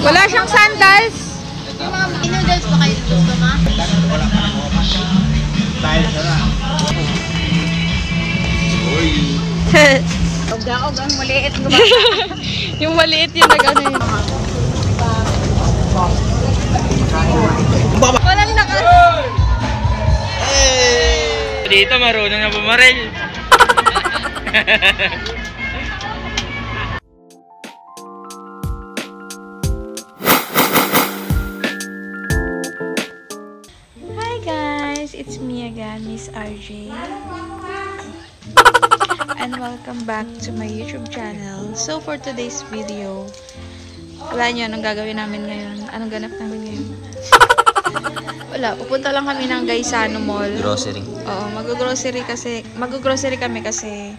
Wala siyang sandals. Yung mga noodles ba kayo gusto, ma? Wala pa na ko. Tayo sa na. Uy. Og ang maliit ko ba? Yung maliit yung nag-ano yun. Walang lakas. Hey! Dito marunong na bumaril. Hi guys, it's me again, Miss RJ. And welcome back to my YouTube channel. So for today's video, wala nyo, anong gagawin namin ngayon? Anong ganap namin ngayon? Wala, pupunta lang kami ng Gaisano Mall. Grocery. Oo, mag-grocery kami kasi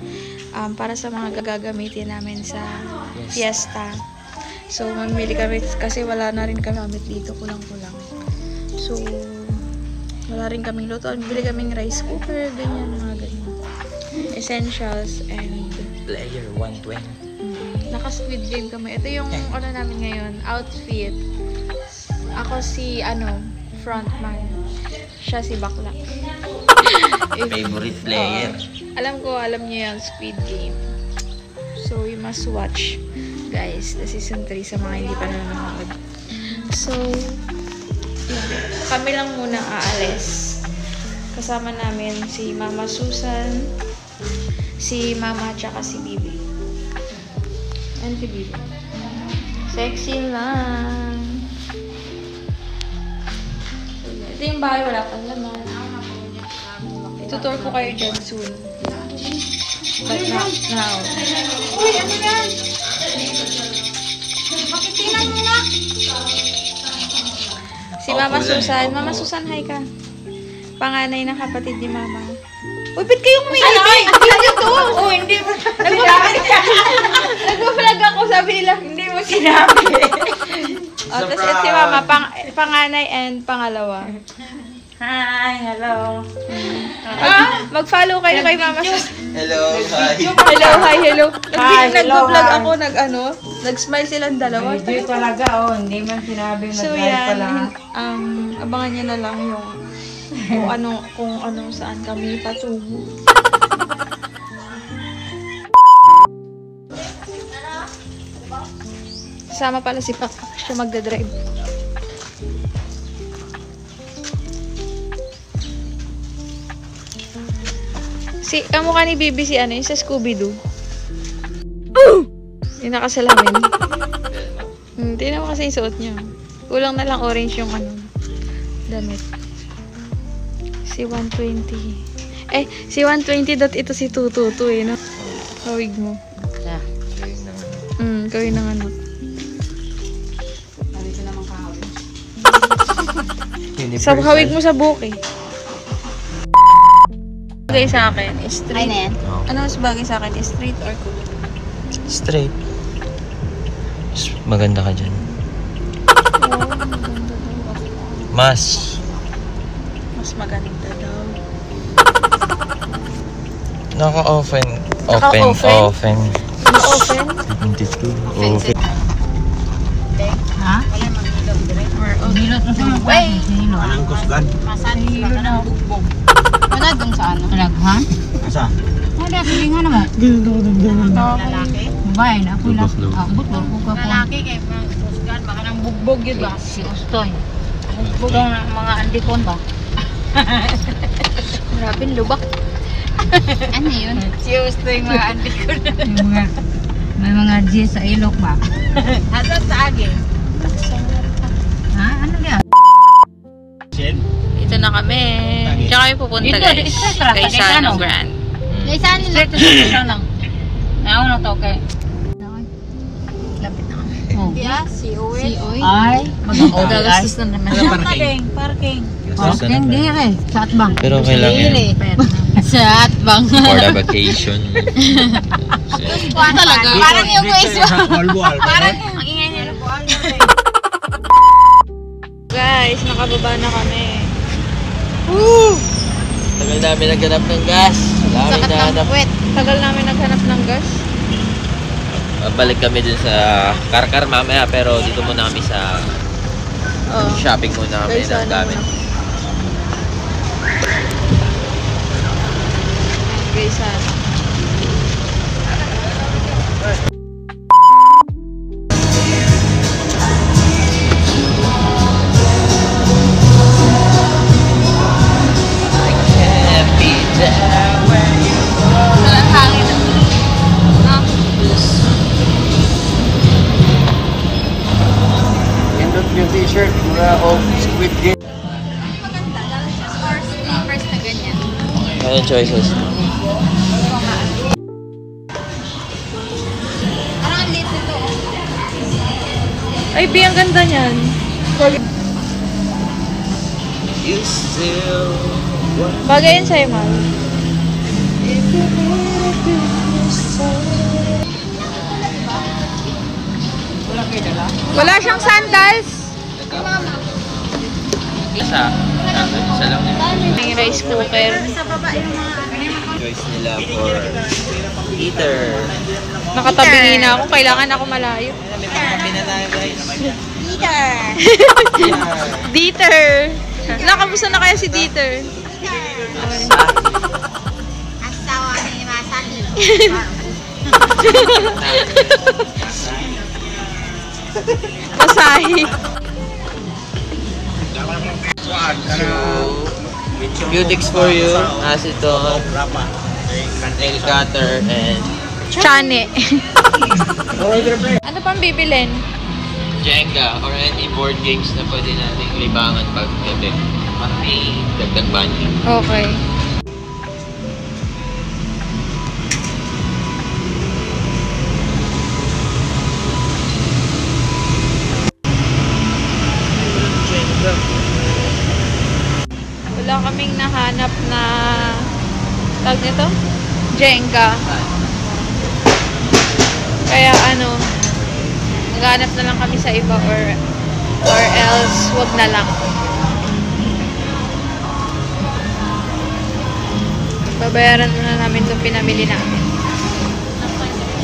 para sa mga gagamitin namin sa fiesta. So, mamili kami kasi wala na rin kami gamit dito, kulang-kulang. So, wala rin kaming luto. Bili kaming rice cooker, ganyan, mga ganyan. Essentials and Player 120. naka-Squid Game kami. Ito yung ano namin ngayon, outfit. Ako si frontman. Siya si bakla. Favorite player. Alam niyo yung Squid Game. So you must watch, guys, the season 3 sa mga hindi pa nanonood. So yun. Kami lang muna aalis. Kasama namin si Mama Susan, si Mama tsaka si Bibi. And si Bibi. Sexy lang. Ito yung bahay, wala pang laman. Itutour ko kayo dyan soon. But not now. Uy, ano yan? Bakit tingnan mo na? Si Mama Susan. Mama Susan, hi ka. Panganay na kapatid ni Mama. Uy, ba't kayong umiingay? Video to! Oh, hindi mo Nag-vlog ako, sabi nila. Hindi mo sinabi. Tapos ito si Mama, panganay and pangalawa. Hi, hello. Mag-follow kayo kay Mama Susan. Hello, hi. Hello, hi, hello. Hi, hello, Nag-vlog hi. ako, nag-smile silang dalawa. Hindi talaga, hindi man sinabing So nag-live yan, pala. abangan nyo na lang yung kung ano saan kami patungo. Sama pala si Papa, siya magdadrive. Kamukha ni Bibi si yung sa Scooby-Doo. Yung nakasalamin. Tingnan mo kasi yung suot niya. Kulang na lang orange yung damit. Si 120. Si 120 ito si Tututu no? Kawig mo. Yeah. Kawig ng anak. Dito naman kahapon. Sa kawig mo sa buki. Bagay sa akin, straight. Ay na yan. Ano mas bagay sa akin, straight or cool? Straight. Maganda ka dyan. Mas. Mas maganda daw. Naka-open. Naka-open? Open. Naka-open? 72. Open. Ha? Hilot mo sa mukha. Hilot. Anong kusgan? Masan hilot na bugbog. Wala dun sa ano? Ha? Asa? Wala, sige nga naman. Lalaki? Babae na. Ako lang. Butlor ko ka po. Lalaki kay Kusgan. Baka nang bugbog yun ba? Si Ustoy. Bugbog ang mga andikon ba? Marabing lubak. Ano yun? Si Ustoy mga andikon. May mga G sa ilok ba? Asan sa agi? Ha? Ano yan? Sin? Dito na kami. Diyan kami pupunta, Dito, guys. Kay Sano Grand. Kaysa nila ito lang. Ayaw na to kay. Lapit na kami. Oh. Si Oy. Ay, Gagastos na naman. Parking. Gastos na naman. Dire. Sa atbang. Pero kailangan yan. Sa atbang. For the vacation. Talaga. Parang yung face mo. Walwal. Parang yung ingay nila. Guys, nakababa na kami. Tagal namin naghanap ng gas. Wala kami nahanap. Tagal namin naghanap ng gas. balik kami dun sa Karkar mamaya, pero dito muna kami sa Oh. shopping muna kami Guys, ng ano gamit. muna? Guys, ano? Walang hangin. Ah. Pindot yung t-shirt mula of Squid Game. Maganda. Lalo siya or sneakers na ganyan. Ano choices? Parang ang liit nito. Ay, B, ang ganda niyan. You still Bagay yun sa'yo, Mal. Wala siyang sandals. isa. Isa lang yun. May rice cooker. Choice nila for eater. Nakatabingi na ako. Kailangan ako malayo. Kami na tayo guys. Dieter. Nakamusta na kaya si Dieter? Asawa ni Masaki. Masahi. So, Beautix for you, acetone, nail cutter, and Chane. Ano pang bibilin? Jenga or any board games na pwede nating libangan pag gabi. Para may dagdag bonding. Okay. Wala kaming nahanap na tawag nito? Jenga. Kaya ano, maghanap na lang kami sa iba or else wag na lang. Babayaran na namin itong pinamili namin.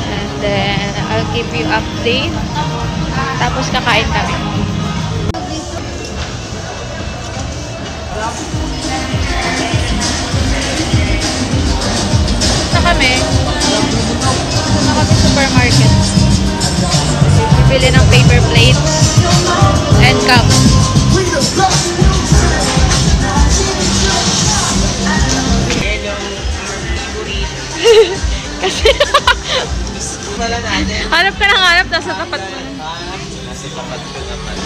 And then, I'll keep you update. Tapos kakain kami. Punta kami. Punta kami supermarket. Bibili ng paper plates and cups. Kasi hanap ka ng hanap, nasa tapat mo na. Nasa tapat ko naman.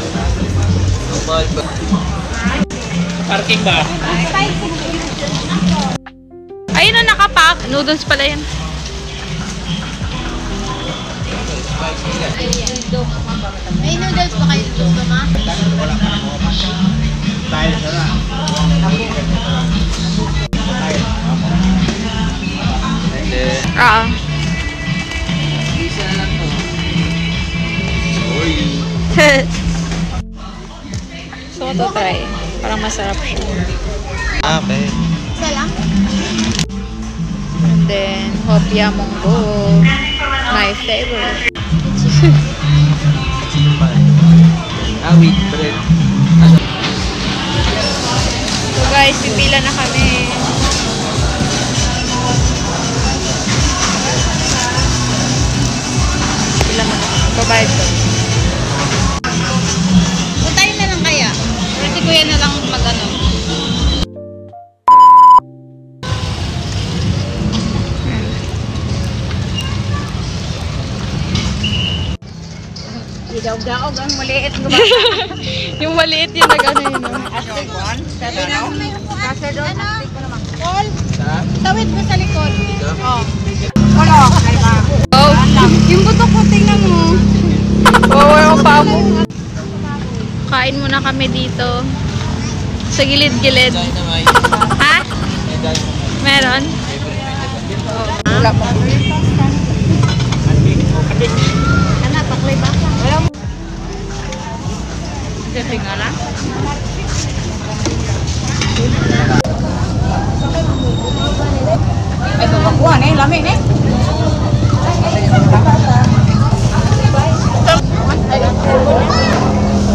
Normal ba? Parking ba? Ayun na, nakapack. Noodles pala yan. May noodles pa kayo gusto ma? Tayo sa na. And then, Ah. isa na lang to. For you. So, ito try. Parang masarap siya. Okay. Isa lang? And then, hopia munggo. My favorite. Wheat bread. So guys, pipila na kami. Pila na. Babayad ko. Puntayin na lang kaya. Pero si kuya na lang mag-ano. Daog-daog ang maliit mo ba? Yung maliit yung nag-ano yun. No? Astig one? Kasya doon, astig ko naman. Paul, tawid mo sa likod. Oh. Ano? Ay ba? Oh, Yung buto ko, tingnan mo. yung paa mo. Kain muna kami dito. Sa gilid-gilid. Dynamite. Ha? Meron? Wala mo. Anak, paklay ba? Wala mo. Kasi nga lang. Ay, babakuan eh. Lami eh.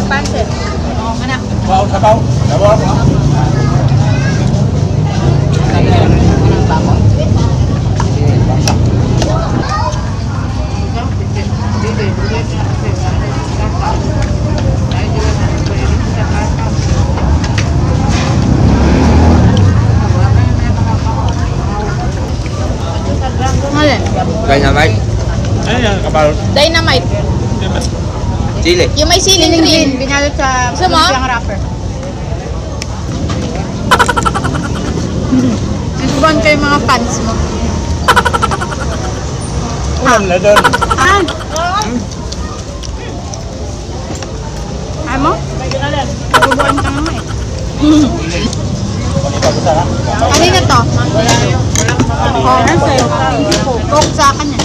Pansit. Anak. Wow, sabaw. Sabaw. Dynamite. Ano yan, kabalot? Dynamite. Chili. Yung may siling green. Binalot sa Gusto mo? siyang wrapper. Sisbuan ko yung mga pants mo. Ulam na doon. Ah! Ay mo? Bubuan ka naman eh. Kanina to? Oh, ano sa'yo? Coke sa akin yan.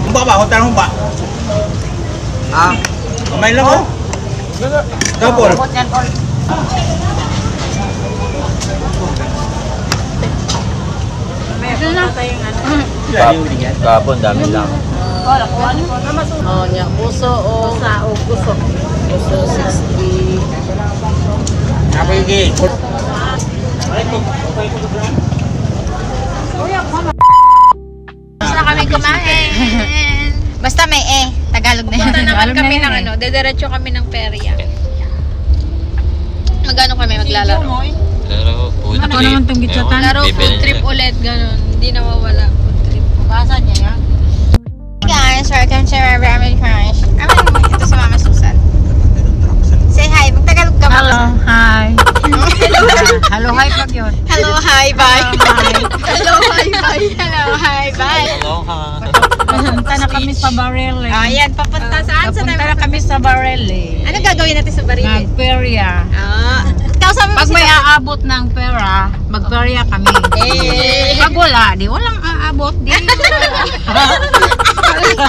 Humba ba? Hotel humba. Ah? Kamay lang oh. Double. Ito na. Kapon, dami lang. Oh, niya. Puso o sa o puso. Puso 60. Napigil. Basta kami kumain. Basta may Tagalog na yun. Punta naman kami ng dederecho kami ng perya. Magano kami maglalaro? Laro, food Ano trip. naman tong gitsatan? Ewan, Laro food bibili trip nila. ulit, ganun. Hindi nawawala food trip. Basan niya yan. Guys, welcome to my ramen crush. Ito si Mama Susan. Say hi. Magtagalog ka, Mama. Hello, hi. Hello, hi pag yun. Hello, hi, bye. Hi. Hello, hi, bye. Hello, hi, bye. Aloha. Papunta na kami sa Barrel eh. Ayan, papunta saan? Papunta na kami sa Barrel eh. Ano gagawin natin sa Barili? Magperya. Kausapin mo Pag may sila. aabot ng pera, magperya kami. Eh. Pag wala, di walang aabot. Di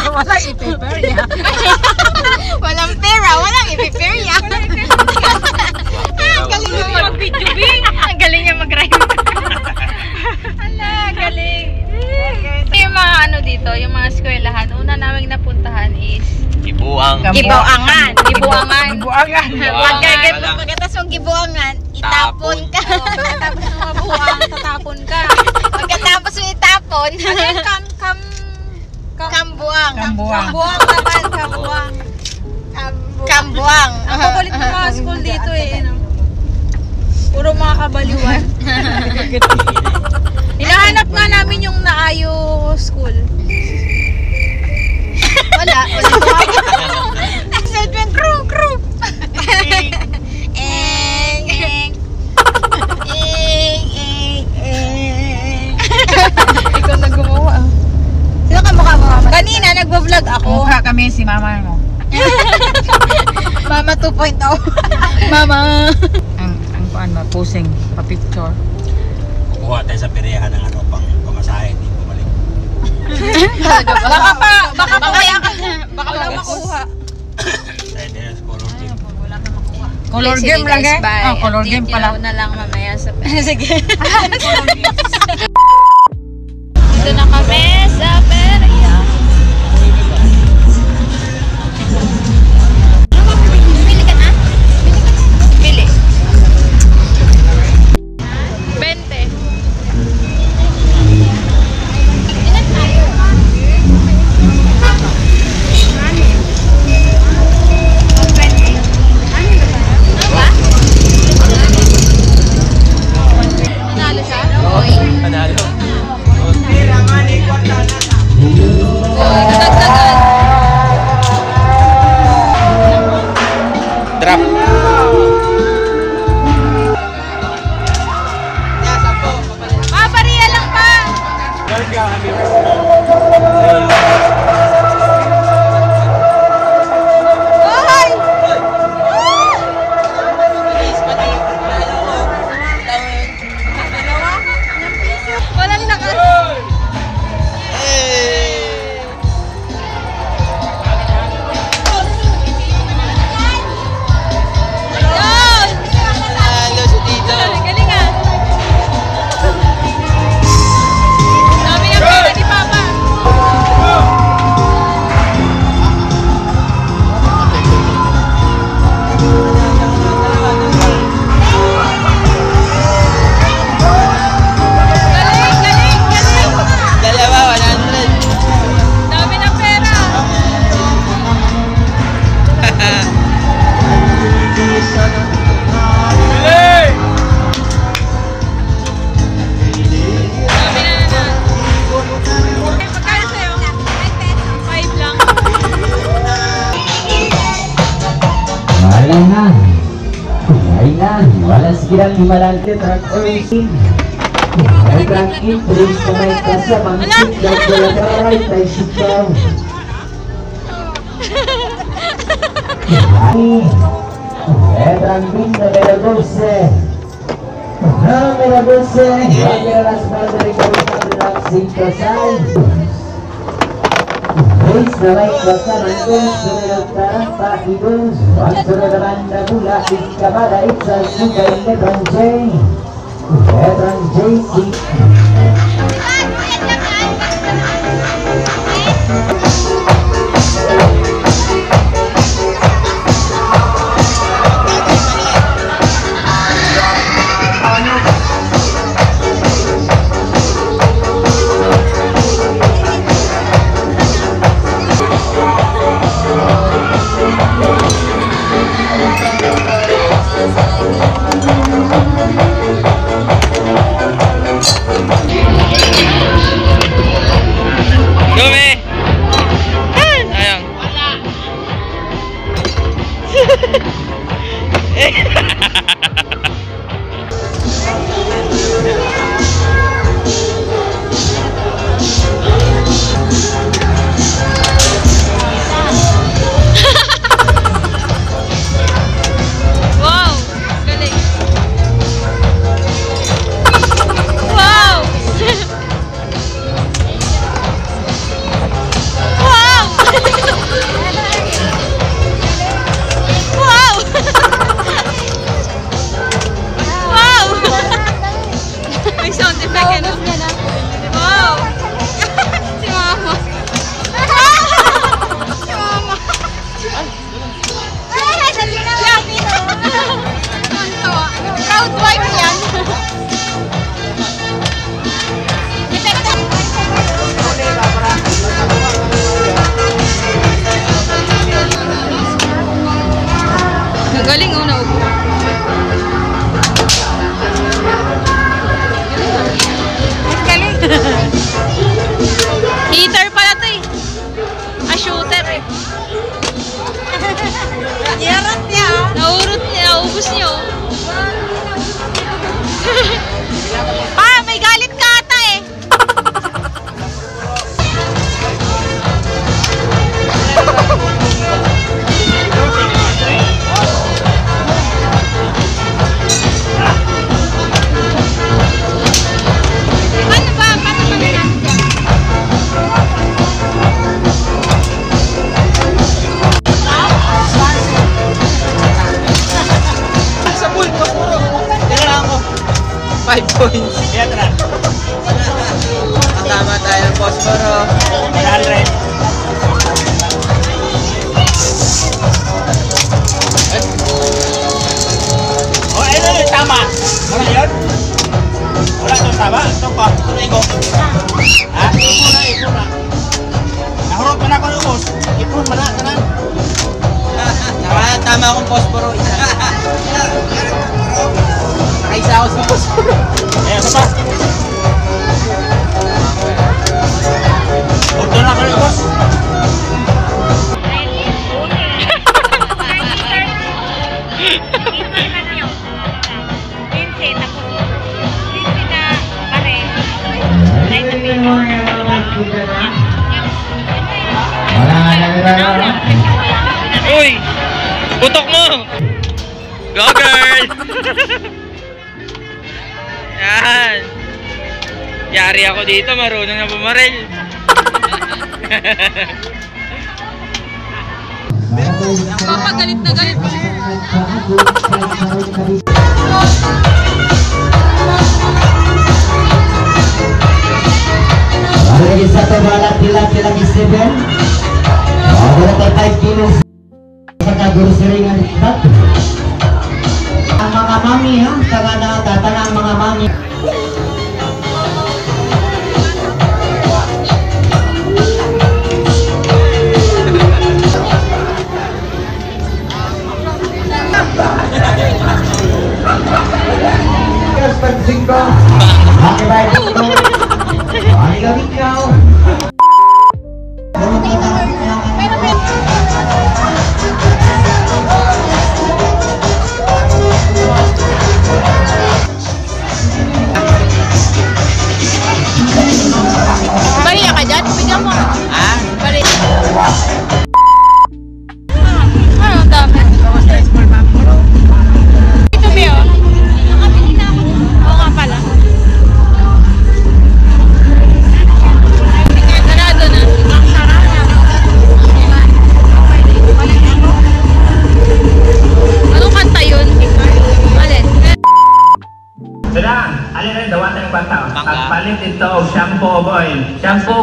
wala ipiperya. Walang pera, walang ipiperya. Galing niya mag-video, Ang galing niya mag-rhyme. Ala, galing. Yung mga ano dito, yung mga eskwelahan, una naming napuntahan is Ibuang. Gibuangan. Gibuangan. Buangan. Pagkatapos mong gibuangan, itapon ka. Pagkatapos mong mabuang, tatapon ka. Pagkatapos mong itapon, ano yung kambuang. Kambuang. Kambuang naman, kambuang. Kambuang. Ang papalit ng mga school dito eh. Puro mga kabaliwan. Hinahanap nga namin yung Naayo School. Wala. Sabi yung crew. Ikaw na gumawa. Sino ka mukha mo? Kanina nagbo-vlog ako. Mukha kami si mama mo. Mama 2.0. Mama. Ang kuan ba, posing, pa-picture. Kukuha tayo sa peryahan ng ano pang pamasahe. Hindi bumalik. Baka wala makuha. Tayo din sa color team. Color game lang eh. Oh, color game pala. na lang mamaya sa Sige. Dito na kami sa Peria. Bili ka na? Bili. 20. Ilan tayo? Nanalo siya? Panalo. sekirang himalante truk oisin. Truk intris na may kasamang sigdag wala karay tayo sikaw. Truk bin numero 12. Numero 12. Bagi las madre kawasan lang 5-6. Race na may kasamang dos numero 32. Sunod naman na mula ikabada isa sugay Lebron J. Lebron JC. Dumi! Sayang. Wow! Galing! Wow! Wow! Wow! Wow! May sound effect yan. Wow! Si Mama. Si Mama. Ay, dali na lang. Proud wife yan. Galing oh, naupo. Galing. Heater pala to eh. Ah, shooter eh. Yarot niya. Naurot niya, naubos niya oh. Ah, may galit ka ata eh. Ano ba? Paano ba ganyan? Sa pool, posporo. Kailangan ko. 5 points. Kaya tara. Tama tayo ng posporo. 100. Oh, ayun yun, tama. Wala yun? Wala itong tama? Ito pa. Ito na iko. Ha? Ipon na, ipon na. Nahurot pa na ako yung boss. Ipon pa na, tanan. Tama akong posporo. Isa. Nakaisa ako sa posporo. Ayan, isa pa. Huwag na ako yung boss. Uy! Putok mo! Go girl! Yan! Yari ako dito, marunong na bumaril. Papagalit na galit. Lagi satu balap laki-laki lagi 7. Berapa 5 kilo sa guru seringan batu. Ang mga mami ha, tangan ang mga mami.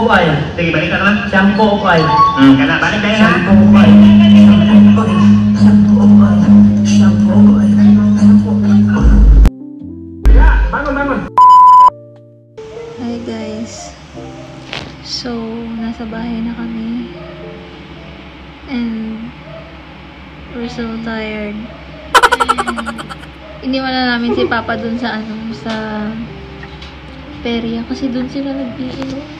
Shampoo ko ay. Sige, balik ka naman. Shampoo ko ay. Kana, balik tayo ha. Shampoo ko ay. Shampoo ko ay. Shampoo ko ay. Shampoo ko ay. Shampoo ko ay. Bangon. Hi guys. So, nasa bahay na kami. And we're so tired. Iniwan na namin si Papa dun sa sa perya kasi dun sila nag-iinom.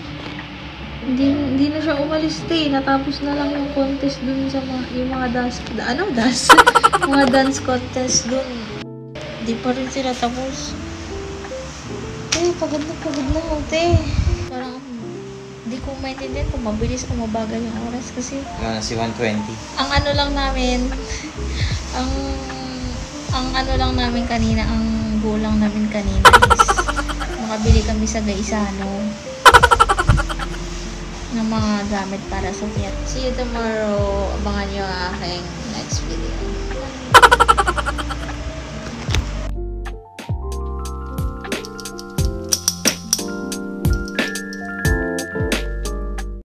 Hindi na siya umalis natapos na lang yung contest dun sa yung mga mga dance contest dun. Di pa rin sila tapos. Pagod na ako, Parang di ko maintindihan kung mabilis o mabagal yung oras kasi Si 120. ang ano lang namin kanina, ang goal lang namin kanina is makabili kami sa Gaisano ng mga gamit para sa Fiat. See you tomorrow. Abangan nyo ang aking next video.